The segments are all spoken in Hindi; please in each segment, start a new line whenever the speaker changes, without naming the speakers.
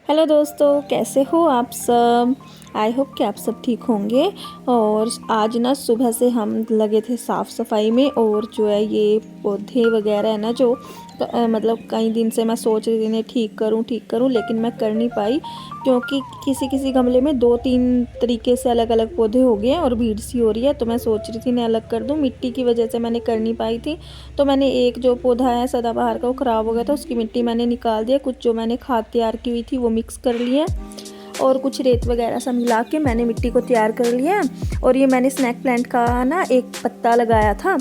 हेलो दोस्तों, कैसे हो आप सब। आई होप कि आप सब ठीक होंगे। और आज ना सुबह से हम लगे थे साफ़ सफाई में। और जो है ये पौधे वगैरह है ना जो मतलब कई दिन से मैं सोच रही थी इन्हें ठीक करूं लेकिन मैं कर नहीं पाई, क्योंकि किसी किसी गमले में दो तीन तरीके से अलग अलग पौधे हो गए हैं और भीड़ सी हो रही है। तो मैं सोच रही थी इन्हें अलग कर दूं, मिट्टी की वजह से मैंने कर नहीं पाई थी। तो मैंने एक जो पौधा है सदाबहार का वो ख़राब हो गया था, उसकी मिट्टी मैंने निकाल दिया। कुछ जो मैंने खाद तैयार की हुई थी वो मिक्स कर लिया और कुछ रेत वगैरह सब मिला के मैंने मिट्टी को तैयार कर लिया। और ये मैंने स्नैक प्लांट का ना एक पत्ता लगाया था,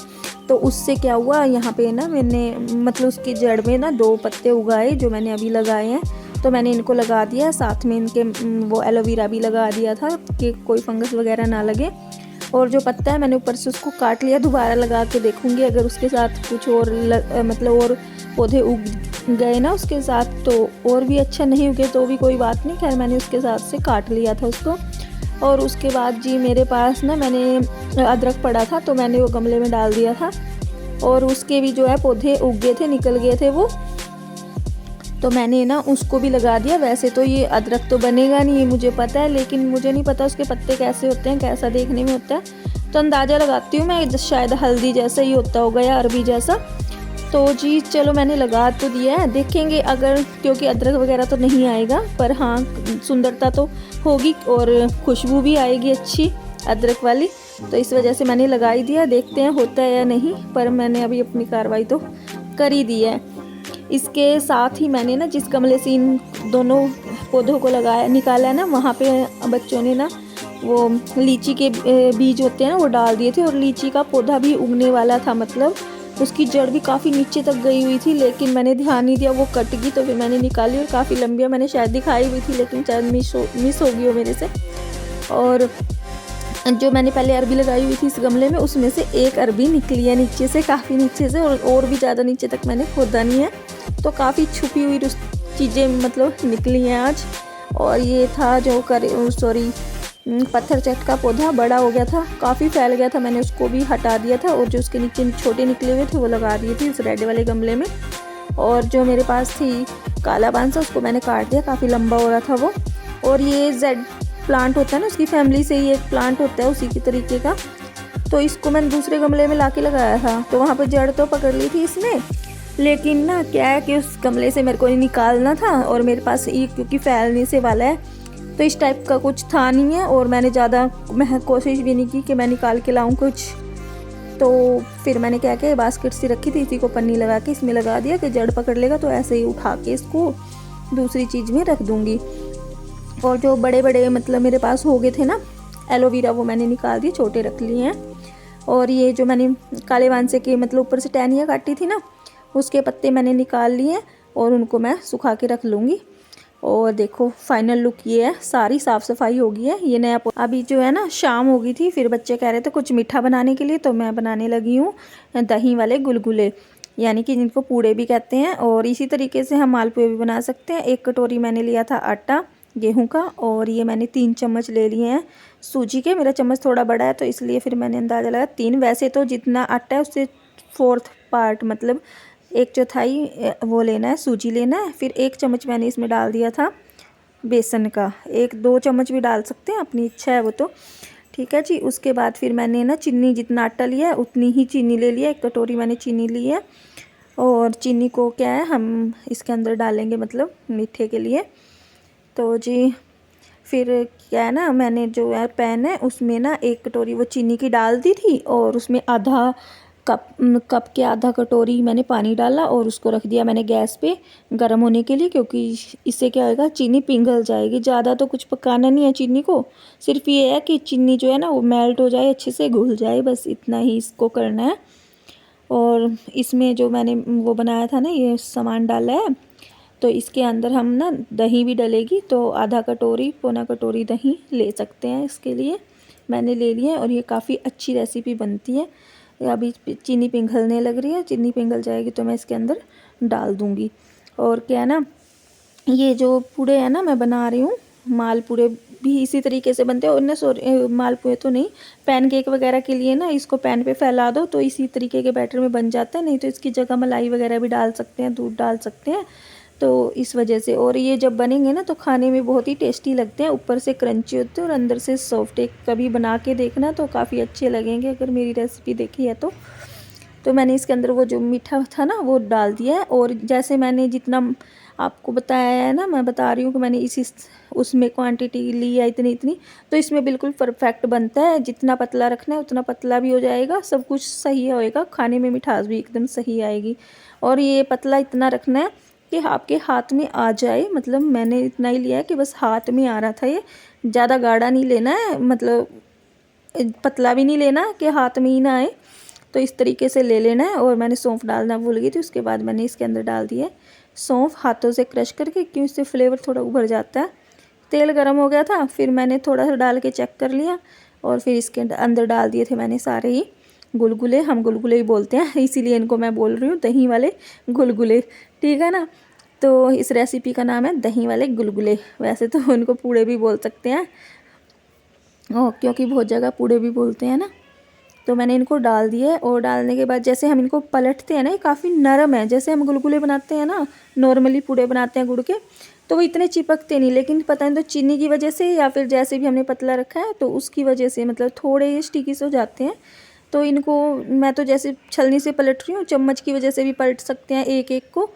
तो उससे क्या हुआ यहाँ पे ना मैंने मतलब उसकी जड़ में ना दो पत्ते उगाए जो मैंने अभी लगाए हैं। तो मैंने इनको लगा दिया, साथ में इनके वो एलोवेरा भी लगा दिया था कि कोई फंगस वगैरह ना लगे। और जो पत्ता है मैंने ऊपर से उसको काट लिया, दोबारा लगा के देखूँगी अगर उसके साथ कुछ और मतलब और पौधे उग गए ना उसके साथ तो और भी अच्छा, नहीं उगे तो भी कोई बात नहीं। खैर मैंने उसके साथ से काट लिया था उसको। और उसके बाद जी मेरे पास ना मैंने अदरक पड़ा था तो मैंने वो गमले में डाल दिया था और उसके भी जो है पौधे उग गए थे, निकल गए थे वो। तो मैंने ना उसको भी लगा दिया। वैसे तो ये अदरक तो बनेगा नहीं ये मुझे पता है, लेकिन मुझे नहीं पता उसके पत्ते कैसे होते हैं, कैसा देखने में होता है। तो अंदाज़ा लगाती हूँ मैं शायद हल्दी जैसा ही होता होगा या अरबी जैसा। तो जी चलो मैंने लगा तो दिया है, देखेंगे अगर, क्योंकि अदरक वगैरह तो नहीं आएगा पर हाँ सुंदरता तो होगी और खुशबू भी आएगी अच्छी अदरक वाली। तो इस वजह से मैंने लगा ही दिया, देखते हैं होता है या नहीं। पर मैंने अभी अपनी कार्रवाई तो कर ही दी है। इसके साथ ही मैंने ना जिस गमले से इन दोनों पौधों को लगाया निकाला है ना, वहाँ पे बच्चों ने ना वो लीची के बीज होते हैं ना वो डाल दिए थे। और लीची का पौधा भी उगने वाला था, मतलब उसकी जड़ भी काफ़ी नीचे तक गई हुई थी, लेकिन मैंने ध्यान नहीं दिया, वो कट गई। तो फिर मैंने निकाली और काफ़ी लंबी मैंने शायद दिखाई हुई थी, लेकिन शायद मिस हो गई हो मेरे से। और जो मैंने पहले अरबी लगाई हुई थी इस गमले में, उसमें से एक अरबी निकली है नीचे से, काफ़ी नीचे से, और भी ज़्यादा नीचे तक मैंने खोदा नहीं है। तो काफ़ी छुपी हुई चीज़ें मतलब निकली हैं आज। और ये था जो पत्थर चट का पौधा बड़ा हो गया था, काफ़ी फैल गया था, मैंने उसको भी हटा दिया था। और जो उसके नीचे छोटे निकले हुए थे वो लगा दिए थे इस रेड वाले गमले में। और जो मेरे पास थी काला बांसा उसको मैंने काट दिया, काफ़ी लंबा हो रहा था वो। और ये जेड प्लांट होता है ना, उसकी फैमिली से ही एक प्लांट होता है उसी की तरीके का। तो इसको मैंने दूसरे गमले में लाके लगाया था, तो वहाँ पर जड़ तो पकड़ ली थी इसने, लेकिन ना क्या है कि उस गमले से मेरे को निकालना था और मेरे पास ये क्योंकि फैलने से वाला है तो इस टाइप का कुछ था नहीं है। और मैंने ज़्यादा कोशिश भी नहीं की कि मैं निकाल के लाऊं कुछ। तो फिर मैंने क्या किया, बास्केट सी रखी थी, इसी को पन्नी लगा के इसमें लगा दिया कि जड़ पकड़ लेगा, तो ऐसे ही उठा के इसको दूसरी चीज़ में रख दूँगी। और जो बड़े बड़े मतलब मेरे पास हो गए थे ना एलोवेरा, वो मैंने निकाल दिए, छोटे रख लिए हैं। और ये जो मैंने काले बांसे के मतलब ऊपर से टहनियाँ काटी थी ना, उसके पत्ते मैंने निकाल लिए और उनको मैं सुखा के रख लूँगी। और देखो फाइनल लुक ये है, सारी साफ़ सफाई हो गई है। ये नया अभी जो है ना शाम हो गई थी, फिर बच्चे कह रहे थे कुछ मीठा बनाने के लिए, तो मैं बनाने लगी हूँ दही वाले गुलगुले, यानी कि जिनको पूड़े भी कहते हैं। और इसी तरीके से हम मालपुए भी बना सकते हैं। एक कटोरी मैंने लिया था आटा गेहूं का, और ये मैंने 3 चम्मच ले लिए हैं सूजी के। मेरा चम्मच थोड़ा बड़ा है तो इसलिए फिर मैंने अंदाज़ा लगा 3। वैसे तो जितना आटा है उससे 4th पार्ट मतलब 1/4 वो लेना है, सूजी लेना है। फिर 1 चम्मच मैंने इसमें डाल दिया था बेसन का, 1-2 चम्मच भी डाल सकते हैं, अपनी इच्छा है वो तो ठीक है जी। उसके बाद फिर मैंने ना चीनी, जितना आटा लिया है उतनी ही चीनी ले लिया, 1 कटोरी मैंने चीनी ली है। और चीनी को क्या है हम इसके अंदर डालेंगे मतलब मीठे के लिए। तो जी फिर क्या है ना, मैंने जो है पैन है उसमें ना 1 कटोरी वो चीनी की डाल दी थी, और उसमें आधा कप के आधा कटोरी मैंने पानी डाला और उसको रख दिया मैंने गैस पे गर्म होने के लिए, क्योंकि इससे क्या होगा चीनी पिघल जाएगी। ज़्यादा तो कुछ पकाना नहीं है चीनी को, सिर्फ ये है कि चीनी जो है ना वो मेल्ट हो जाए, अच्छे से घुल जाए, बस इतना ही इसको करना है। और इसमें जो मैंने वो बनाया था ना ये सामान डाला है, तो इसके अंदर हम ना दही भी डलेगी, तो आधा कटोरी पौना कटोरी दही ले सकते हैं, इसके लिए मैंने ले लिया है। और ये काफ़ी अच्छी रेसिपी बनती है। अभी चीनी पिघलने लग रही है, चीनी पिघल जाएगी तो मैं इसके अंदर डाल दूँगी। और क्या है ना, ये जो पूड़े हैं ना मैं बना रही हूँ, मालपूड़े भी इसी तरीके से बनते हैं। और ना मालपुए तो नहीं, पैनकेक वगैरह के लिए ना इसको पैन पे फैला दो तो इसी तरीके के बैटर में बन जाता है। नहीं तो इसकी जगह मलाई वगैरह भी डाल सकते हैं, दूध डाल सकते हैं। तो इस वजह से। और ये जब बनेंगे ना तो खाने में बहुत ही टेस्टी लगते हैं, ऊपर से क्रंची होते हैं और अंदर से सॉफ्ट। एक कभी बना के देखना तो काफ़ी अच्छे लगेंगे अगर मेरी रेसिपी देखी है तो मैंने इसके अंदर वो जो मीठा था ना वो डाल दिया है। और जैसे मैंने जितना आपको बताया है ना, मैं बता रही हूँ कि मैंने इसी उसमें क्वांटिटी ली है इतनी इतनी, तो इसमें बिल्कुल परफेक्ट बनता है। जितना पतला रखना है उतना पतला भी हो जाएगा, सब कुछ सही होएगा, खाने में मिठास भी एकदम सही आएगी। और ये पतला इतना रखना है कि आपके हाथ में आ जाए, मतलब मैंने इतना ही लिया है कि बस हाथ में आ रहा था। ये ज़्यादा गाढ़ा नहीं लेना है, मतलब पतला भी नहीं लेना कि हाथ में ही ना आए, तो इस तरीके से ले लेना है। और मैंने सौंफ डालना भूल गई थी, उसके बाद मैंने इसके अंदर डाल दिया सौंफ हाथों से क्रश करके, क्यों इससे फ्लेवर थोड़ा उभर जाता है। तेल गरम हो गया था, फिर मैंने थोड़ा सा डाल के चेक कर लिया और फिर इसके अंदर डाल दिए थे मैंने सारे ही गुलगुले। हम गुलगुले ही बोलते हैं, इसीलिए इनको मैं बोल रही हूँ दही वाले गुलगुले, ठीक है ना। तो इस रेसिपी का नाम है दही वाले गुलगुले। वैसे तो उनको पूड़े भी बोल सकते हैं, क्योंकि बहुत जगह पूड़े भी बोलते हैं ना। तो मैंने इनको डाल दिए और डालने के बाद जैसे हम इनको पलटते हैं ना, ये काफ़ी नरम है। जैसे हम गुलगुले बनाते हैं ना, नॉर्मली पूड़े बनाते हैं गुड़ के, तो वो इतने चिपकते नहीं, लेकिन पता नहीं तो चीनी की वजह से या फिर जैसे भी हमने पतला रखा है तो उसकी वजह से मतलब थोड़े ये स्टिकी से हो जाते हैं। तो इनको मैं तो जैसे छलनी से पलट रही हूँ, चम्मच की वजह से भी पलट सकते हैं एक एक को,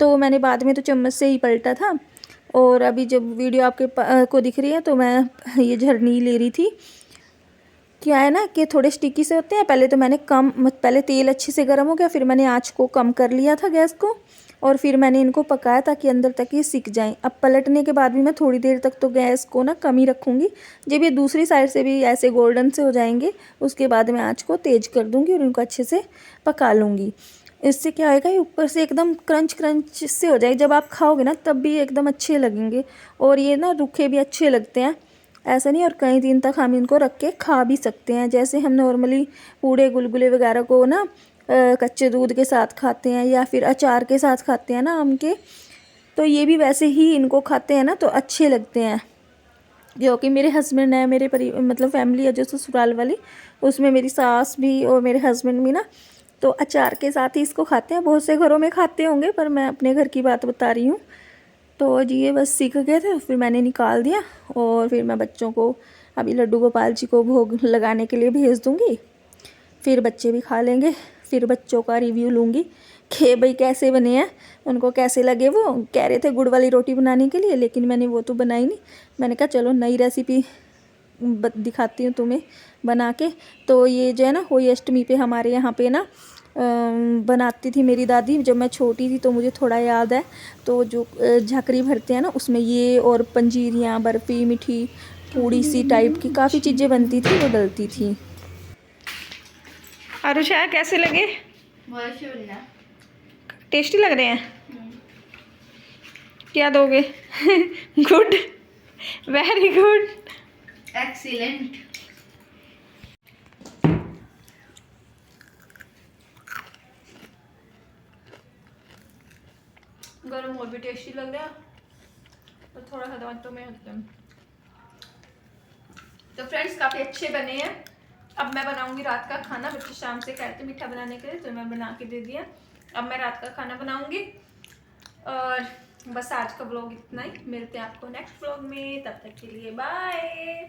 तो मैंने बाद में तो चम्मच से ही पलटा था। और अभी जब वीडियो आपके को दिख रही है तो मैं ये झरनी ले रही थी। क्या है ना कि थोड़े स्टिकी से होते हैं। पहले तो मैंने पहले तेल अच्छे से गर्म हो गया, फिर मैंने आँच को कम कर लिया था गैस को, और फिर मैंने इनको पकाया ताकि अंदर तक ये सिक जाएं। अब पलटने के बाद भी मैं थोड़ी देर तक तो गैस को ना कम ही रखूँगी। जब ये दूसरी साइड से भी ऐसे गोल्डन से हो जाएंगे, उसके बाद मैं आँच को तेज़ कर दूँगी और इनको अच्छे से पका लूँगी। इससे क्या होएगा, ये ऊपर से एकदम क्रंच क्रंच से हो जाएगी। जब आप खाओगे ना तब भी एकदम अच्छे लगेंगे, और ये ना रूखे भी अच्छे लगते हैं, ऐसा नहीं। और कई दिन तक हम इनको रख के खा भी सकते हैं। जैसे हम नॉर्मली पूड़े गुलगुले वगैरह को ना कच्चे दूध के साथ खाते हैं या फिर अचार के साथ खाते हैं ना आम के, तो ये भी वैसे ही इनको खाते हैं ना तो अच्छे लगते हैं। क्योंकि मेरे हस्बैंड है, मेरे मतलब फैमिली है जो ससुराल वाली, उसमें मेरी सास भी और मेरे हस्बैंड भी ना तो अचार के साथ ही इसको खाते हैं। बहुत से घरों में खाते होंगे, पर मैं अपने घर की बात बता रही हूँ। तो जी ये बस सीख गए थे, फिर मैंने निकाल दिया और फिर मैं बच्चों को अभी लड्डू गोपाल जी को भोग लगाने के लिए भेज दूँगी। फिर बच्चे भी खा लेंगे, फिर बच्चों का रिव्यू लूँगी कि भाई कैसे बने हैं, उनको कैसे लगे। वो कह रहे थे गुड़ वाली रोटी बनाने के लिए, लेकिन मैंने वो तो बनाई नहीं। मैंने कहा चलो नई रेसिपी दिखाती हूँ तुम्हें बना के। तो ये जो है ना होली अष्टमी पे हमारे यहाँ पे ना बनाती थी मेरी दादी जब मैं छोटी थी, तो मुझे थोड़ा याद है। तो जो झाकरी भरते हैं ना उसमें ये और पंजीरियाँ, बर्फ़ी, मीठी पूड़ी सी टाइप की काफ़ी चीज़ें बनती थी, वो डलती थी। आरुषा कैसे लगे? टेस्टी लग रहे हैं? क्या दोगे? Good, very good,
excellent.
गरम और भी टेस्टी लग रहा है, तो थोड़ा सा दांतों में एकदम। तो फ्रेंड्स काफ़ी अच्छे बने हैं। अब मैं बनाऊंगी रात का खाना। बच्चे शाम से कहते मीठा बनाने के लिए, तो मैं बना के दे दिया। अब मैं रात का खाना बनाऊंगी। और बस आज का व्लॉग इतना ही। मिलते हैं आपको नेक्स्ट व्लॉग में, तब तक के लिए बाय।